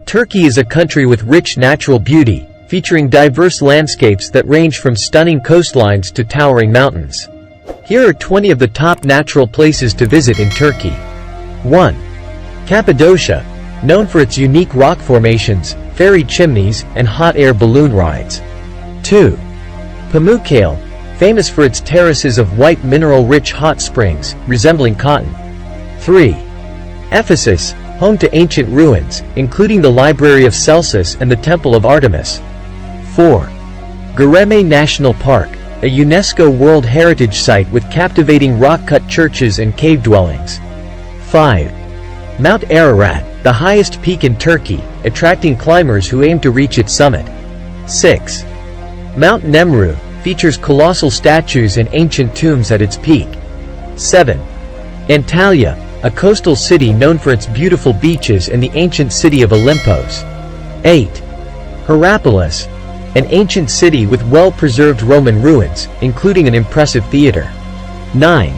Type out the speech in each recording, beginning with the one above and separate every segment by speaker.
Speaker 1: Turkey is a country with rich natural beauty, featuring diverse landscapes that range from stunning coastlines to towering mountains. Here are 20 of the top natural places to visit in Turkey. 1. Cappadocia, known for its unique rock formations, fairy chimneys, and hot air balloon rides. 2. Pamukkale, famous for its terraces of white mineral-rich hot springs, resembling cotton. 3. Ephesus, home to ancient ruins, including the Library of Celsus and the Temple of Artemis. 4. Göreme National Park, a UNESCO World Heritage Site with captivating rock-cut churches and cave dwellings. 5. Mount Ararat, the highest peak in Turkey, attracting climbers who aim to reach its summit. 6. Mount Nemrut, features colossal statues and ancient tombs at its peak. 7. Antalya, a coastal city known for its beautiful beaches and the ancient city of Olympos. 8. Hierapolis, an ancient city with well-preserved Roman ruins, including an impressive theater. 9.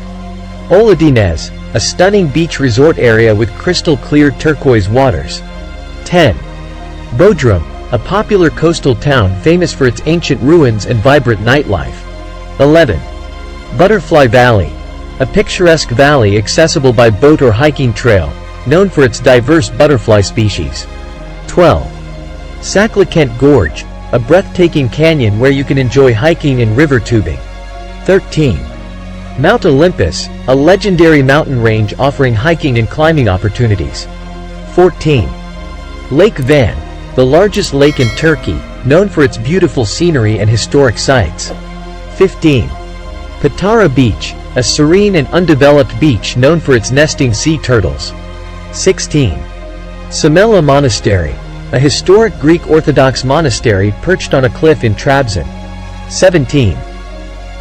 Speaker 1: Oludeniz, a stunning beach resort area with crystal-clear turquoise waters. 10. Bodrum, a popular coastal town famous for its ancient ruins and vibrant nightlife. 11. Butterfly Valley, a picturesque valley accessible by boat or hiking trail, known for its diverse butterfly species. 12. Secluded Gorge, a breathtaking canyon where you can enjoy hiking and river tubing. 13. Mount Olympus, a legendary mountain range offering hiking and climbing opportunities. 14. Lake Van, the largest lake in Turkey, known for its beautiful scenery and historic sites. 15. Patara Beach, a serene and undeveloped beach known for its nesting sea turtles. 16. Sumela Monastery, a historic Greek Orthodox monastery perched on a cliff in Trabzon. 17.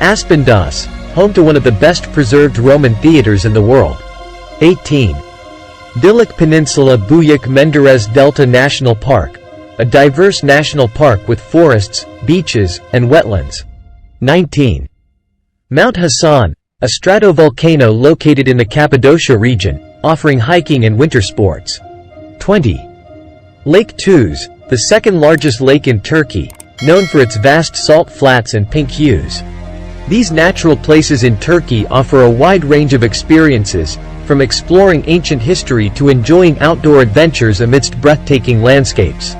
Speaker 1: Aspendos, home to one of the best-preserved Roman theaters in the world. 18. Dilek Peninsula Büyük Menderes Delta National Park, a diverse national park with forests, beaches, and wetlands. 19. Mount Hasan, a stratovolcano located in the Cappadocia region, offering hiking and winter sports. 20. Lake Tuz, the second-largest lake in Turkey, known for its vast salt flats and pink hues. These natural places in Turkey offer a wide range of experiences, from exploring ancient history to enjoying outdoor adventures amidst breathtaking landscapes.